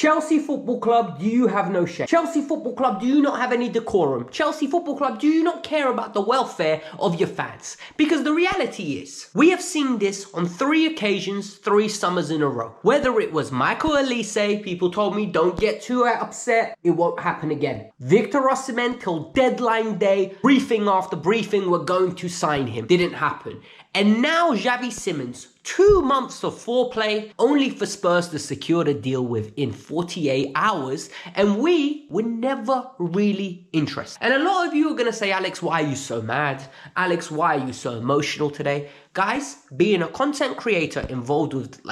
Chelsea Football Club, do you have no shame? Chelsea Football Club, do you not have any decorum? Chelsea Football Club, do you not care about the welfare of your fans? Because the reality is, we have seen this on 3 occasions, 3 summers in a row. Whether it was Michael Elise, people told me don't get too upset, it won't happen again. Victor Osimhen till deadline day, briefing after briefing, we're going to sign him. Didn't happen. And now Xavi Simons, 2 months of foreplay, only for Spurs to secure the deal within 48 hours, and we were never really interested. And a lot of you are going to say, Alex, why are you so mad? Alex, why are you so emotional today? Guys, being a content creator involved with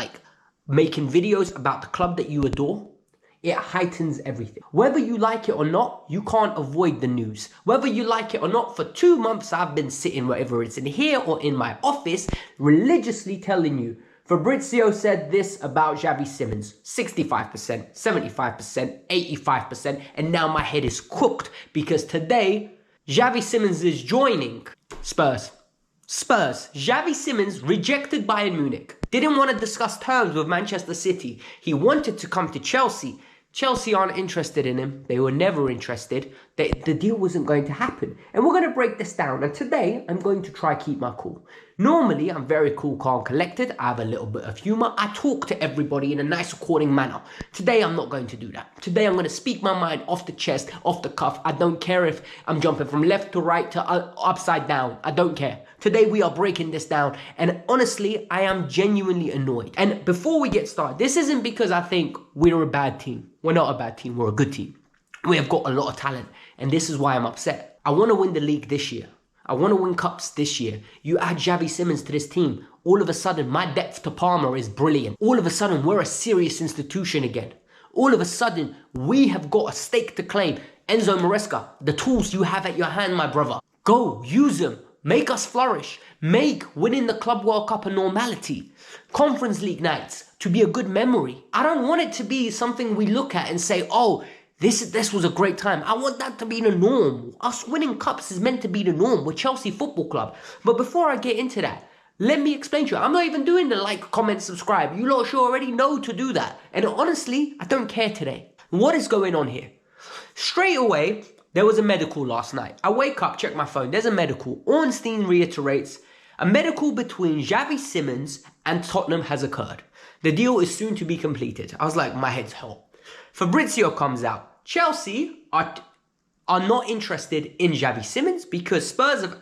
making videos about the club that you adore, it heightens everything. Whether you like it or not, you can't avoid the news. Whether you like it or not, for 2 months I've been sitting, whether it's in here or in my office, religiously telling you, Fabrizio said this about Xavi Simons, 65%, 75%, 85%, and now my head is cooked because today, Xavi Simons is joining Spurs. Xavi Simons rejected Bayern Munich. Didn't want to discuss terms with Manchester City. He wanted to come to Chelsea. Chelsea aren't interested in him. They were never interested. The deal wasn't going to happen. And we're going to break this down. And today, I'm going to try keep my cool. Normally, I'm very cool, calm, collected. I have a little bit of humor. I talk to everybody in a nice, according manner. Today, I'm not going to do that. Today, I'm going to speak my mind off the chest, off the cuff. I don't care if I'm jumping from left to right to upside down. I don't care. Today, we are breaking this down. And honestly, I am genuinely annoyed. And before we get started, this isn't because I think we're a bad team. We're not a bad team. We're a good team. We have got a lot of talent. And this is why I'm upset. I want to win the league this year. I want to win cups this year. You add Xavi Simons to this team. All of a sudden, my depth to Palmer is brilliant. All of a sudden, we're a serious institution again. All of a sudden, we have got a stake to claim. Enzo Maresca, the tools you have at your hand, my brother. Go, use them. Make us flourish. Make winning the Club World Cup a normality. Conference League nights to be a good memory. I don't want it to be something we look at and say, oh, this was a great time. I want that to be the norm. Us winning cups is meant to be the norm. We're Chelsea Football Club. But before I get into that, let me explain to you. I'm not even doing the like, comment, subscribe. You lot sure already know to do that. And honestly, I don't care today. What is going on here? Straight away, there was a medical last night. I wake up, check my phone. There's a medical. Ornstein reiterates, a medical between Xavi Simons and Tottenham has occurred. The deal is soon to be completed. I was like, my head's hot. Fabrizio comes out. Chelsea are not interested in Xavi Simons because Spurs have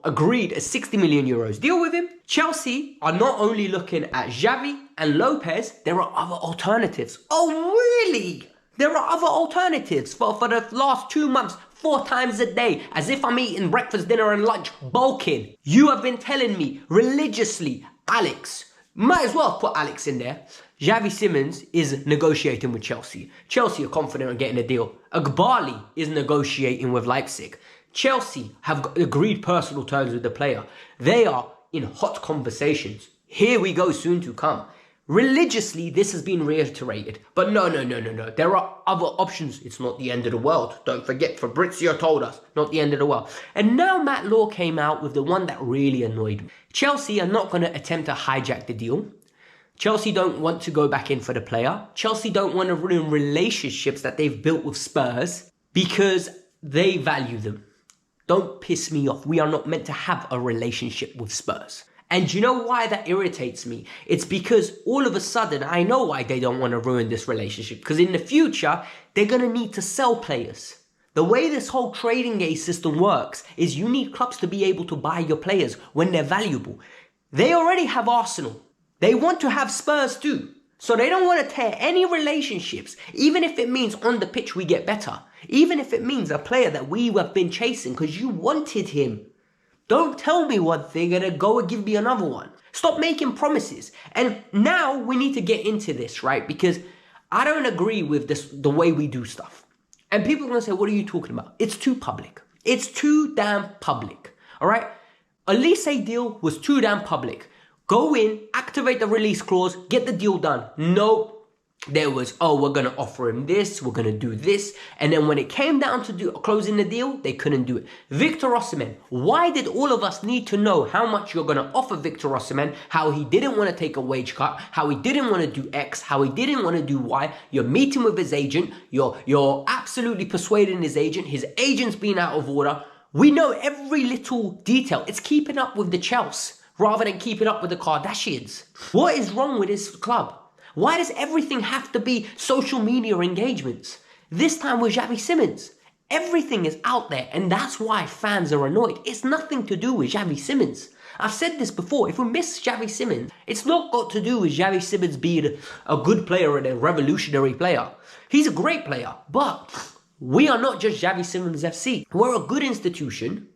agreed a 60 million euros deal with him. Chelsea are not only looking at Xavi and Lopez, there are other alternatives. Oh, really? There are other alternatives for the last 2 months, 4 times a day, as if I'm eating breakfast, dinner and lunch, bulking. You have been telling me religiously, Alex, might as well put Alex in there. Xavi Simons is negotiating with Chelsea. Chelsea are confident of getting a deal. Agbali is negotiating with Leipzig. Chelsea have agreed personal terms with the player. They are in hot conversations. Here we go, soon to come. Religiously, this has been reiterated. But no. There are other options. It's not the end of the world. Don't forget, Fabrizio told us, not the end of the world. And now Matt Law came out with the one that really annoyed me. Chelsea are not going to attempt to hijack the deal. Chelsea don't want to go back in for the player. Chelsea don't want to ruin relationships that they've built with Spurs because they value them. Don't piss me off. We are not meant to have a relationship with Spurs. And you know why that irritates me? It's because all of a sudden, I know why they don't want to ruin this relationship. Because in the future, they're going to need to sell players. The way this whole trading game system works is you need clubs to be able to buy your players when they're valuable. They already have Arsenal. They want to have Spurs too. So they don't want to tear any relationships, even if it means on the pitch we get better. Even if it means a player that we have been chasing because you wanted him. Don't tell me one thing and then go and give me another one. Stop making promises. And now we need to get into this, right? Because I don't agree with the way we do stuff. And people are going to say, what are you talking about? It's too public. It's too damn public. All right? Elise deal was too damn public. Go in, activate the release clause, get the deal done. No, There was, oh, we're going to offer him this, we're going to do this. And then when it came down to closing the deal, they couldn't do it. Victor Osimhen, why did all of us need to know how much you're going to offer Victor Osimhen, how he didn't want to take a wage cut, how he didn't want to do X, how he didn't want to do Y? You're meeting with his agent, you're absolutely persuading his agent's been out of order. We know every little detail. It's keeping up with the Chelsea rather than keeping up with the Kardashians. What is wrong with this club? Why does everything have to be social media engagements? This time with Xavi Simons. Everything is out there, and that's why fans are annoyed. It's nothing to do with Xavi Simons. I've said this before, if we miss Xavi Simons, it's not got to do with Xavi Simons being a good player and a revolutionary player. He's a great player, but we are not just Xavi Simons FC. We're a good institution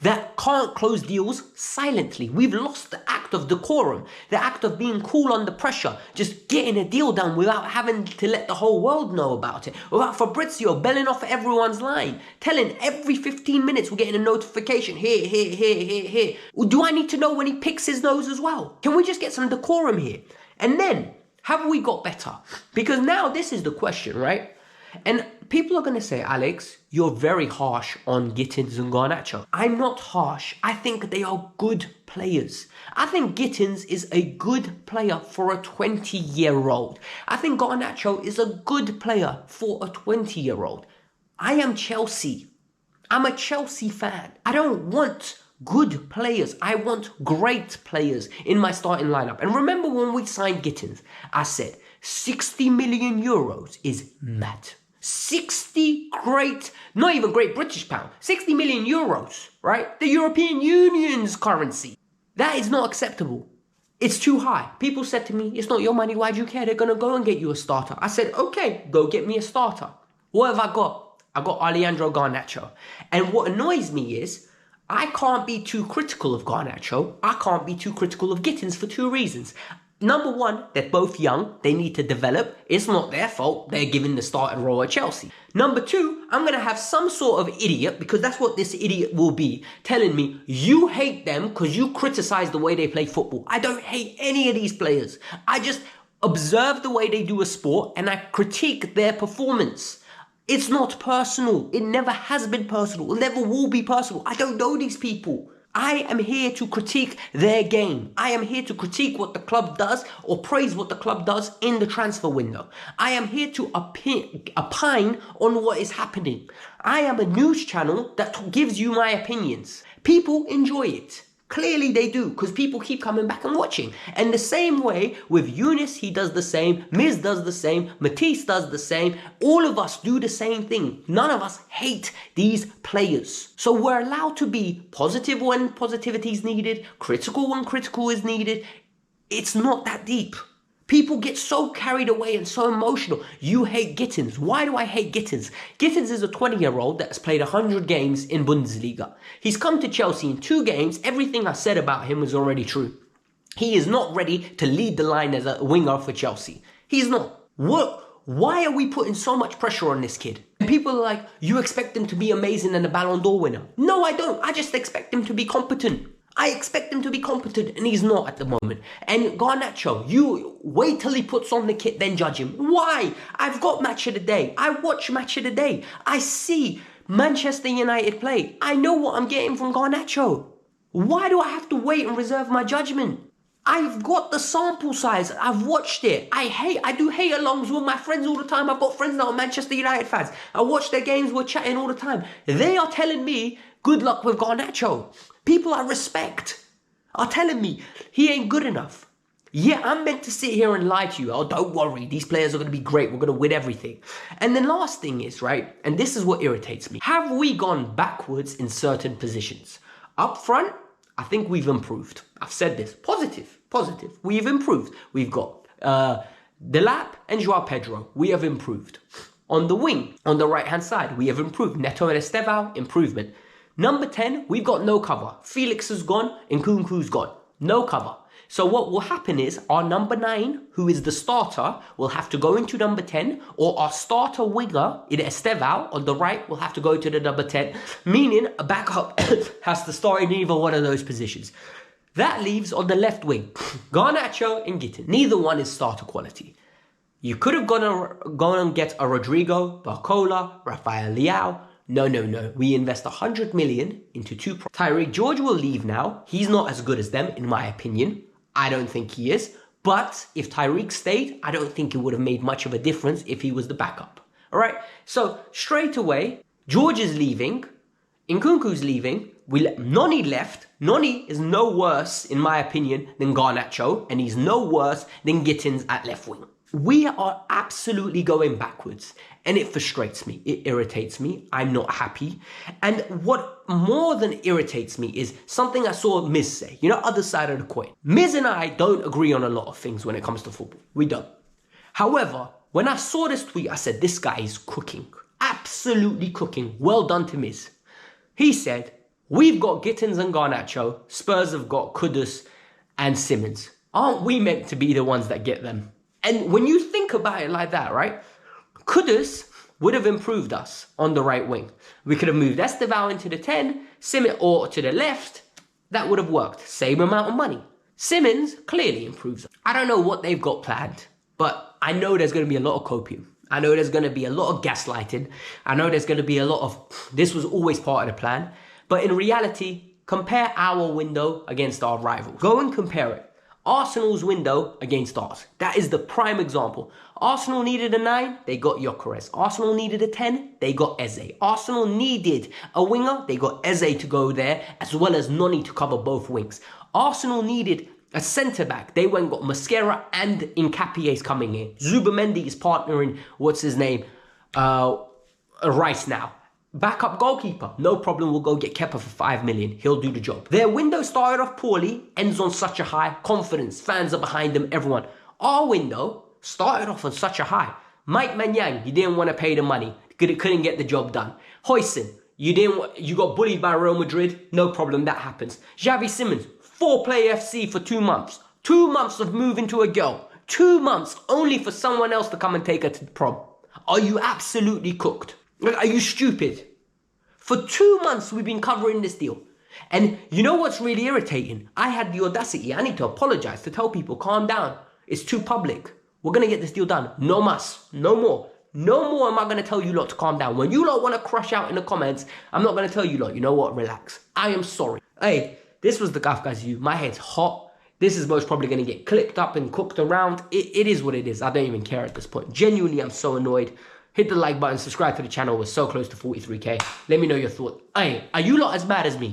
that can't close deals silently. We've lost the act of decorum, the act of being cool under pressure, just getting a deal done without having to let the whole world know about it, without Fabrizio belling off everyone's line, telling every 15 minutes we're getting a notification, here. Do I need to know when he picks his nose as well? Can we just get some decorum here? And then, have we got better? Because now this is the question, right? And people are going to say, Alex, you're very harsh on Gittins and Garnacho. I'm not harsh. I think they are good players. I think Gittins is a good player for a 20-year-old. I think Garnacho is a good player for a 20-year-old. I am Chelsea. I'm a Chelsea fan. I don't want good players. I want great players in my starting lineup. And remember when we signed Gittins, I said 60 million euros is mad. 60 great, not even great British pound, 60 million euros, right? The European Union's currency. That is not acceptable. It's too high. People said to me, it's not your money, why do you care? They're going to go and get you a starter. I said, okay, go get me a starter. What have I got? I got Alejandro Garnacho. And what annoys me is, I can't be too critical of Garnacho. I can't be too critical of Gittins for two reasons. Number one, they're both young. They need to develop. It's not their fault. They're given the starting role at Chelsea. Number two, I'm going to have some sort of idiot, because that's what this idiot will be, telling me, you hate them because you criticize the way they play football. I don't hate any of these players. I just observe the way they do a sport and I critique their performance. It's not personal. It never has been personal. It never will be personal. I don't know these people. I am here to critique their game. I am here to critique what the club does or praise what the club does in the transfer window. I am here to opine on what is happening. I am a news channel that gives you my opinions. People enjoy it. Clearly they do, because people keep coming back and watching. And the same way with Eunice, he does the same. Miz does the same. Matisse does the same. All of us do the same thing. None of us hate these players. So we're allowed to be positive when positivity is needed, critical when critical is needed. It's not that deep. People get so carried away and so emotional. You hate Gittins. Why do I hate Gittins? Gittins is a 20-year-old that has played 100 games in Bundesliga. He's come to Chelsea in 2 games. Everything I said about him was already true. He is not ready to lead the line as a winger for Chelsea. He's not. Why are we putting so much pressure on this kid? And people are like, you expect him to be amazing and a Ballon d'Or winner. No, I don't. I just expect him to be competent. I expect him to be competent, and he's not at the moment. And Garnacho, you wait till he puts on the kit, then judge him. Why? I've got Match of the Day. I watch Match of the Day. I see Manchester United play. I know what I'm getting from Garnacho. Why do I have to wait and reserve my judgment? I've got the sample size. I've watched it. I do hate alongs with my friends all the time. I've got friends that are Manchester United fans. I watch their games. We're chatting all the time. They are telling me, good luck with Garnacho. People I respect are telling me he ain't good enough. Yeah, I'm meant to sit here and lie to you. Oh, don't worry. These players are going to be great. We're going to win everything. And the last thing is, right, and this is what irritates me. Have we gone backwards in certain positions? Up front, I think we've improved. I've said this. Positive. We've improved. We've got Delap and Joao Pedro. We have improved. On the wing, on the right-hand side, we have improved. Neto and Estevao, improvement. Number 10, we've got no cover. Felix is gone and Nkunku's gone. No cover. So what will happen is our number 9, who is the starter, will have to go into number 10, or our starter winger in Estevao on the right will have to go to the number 10, meaning a backup has to start in either one of those positions. That leaves on the left wing, Garnacho and Gittins. Neither one is starter quality. You could have gone and get a Rodrigo, Barcola, Rafael Leao. No. We invest 100 million into two. Tyreek George will leave now. He's not as good as them, in my opinion. I don't think he is. But if Tyreek stayed, I don't think it would have made much of a difference if he was the backup. All right. So straight away, George is leaving. Nkunku's leaving. Noni left. Noni is no worse, in my opinion, than Garnacho. And he's no worse than Gittins at left wing. We are absolutely going backwards. And it frustrates me. It irritates me. I'm not happy. And what more than irritates me is something I saw Miz say. You know, other side of the coin. Miz and I don't agree on a lot of things when it comes to football. We don't. However, when I saw this tweet, I said, this guy is cooking. Absolutely cooking. Well done to Miz. He said, we've got Gittins and Garnacho. Spurs have got Kudus and Simmons. Aren't we meant to be the ones that get them? And when you think about it like that, right? Kudus would have improved us on the right wing. We could have moved Esteval into the 10, Simmons or to the left. That would have worked. Same amount of money. Simmons clearly improves us. I don't know what they've got planned, but I know there's going to be a lot of copium. I know there's going to be a lot of gaslighting. I know there's going to be a lot of, this was always part of the plan. But in reality, compare our window against our rival. Go and compare it. Arsenal's window against ours. That is the prime example. Arsenal needed a 9, they got Gyökeres. Arsenal needed a 10, they got Eze. Arsenal needed a winger, they got Eze to go there, as well as Noni to cover both wings. Arsenal needed a centre-back, they went and got Mosquera and Nkapie's coming in. Zubamendi is partnering, what's his name, Rice now. Backup goalkeeper, no problem, we'll go get Kepa for 5 million. He'll do the job. Their window started off poorly, ends on such a high. Confidence, fans are behind them, everyone. Our window started off on such a high. Mike Maignan, you didn't want to pay the money. Couldn't get the job done. Huijsen, you got bullied by Real Madrid. No problem, that happens. Xavi Simons, 4-player FC for 2 months. 2 months of moving to a girl. 2 months only for someone else to come and take her to the prom. Are you absolutely cooked? Are you stupid? For 2 months, we've been covering this deal. And you know what's really irritating? I had the audacity. I need to apologize, to tell people, calm down. It's too public. We're going to get this deal done. No mas. No more. No more am I going to tell you lot to calm down. When you lot want to crush out in the comments, I'm not going to tell you lot, you know what, relax. I am sorry. Hey, this was the Kavkas View. My head's hot. This is most probably going to get clicked up and cooked around. It is what it is. I don't even care at this point. Genuinely, I'm so annoyed. Hit the like button, subscribe to the channel. We're so close to 43k. Let me know your thoughts. Hey, are you lot as mad as me?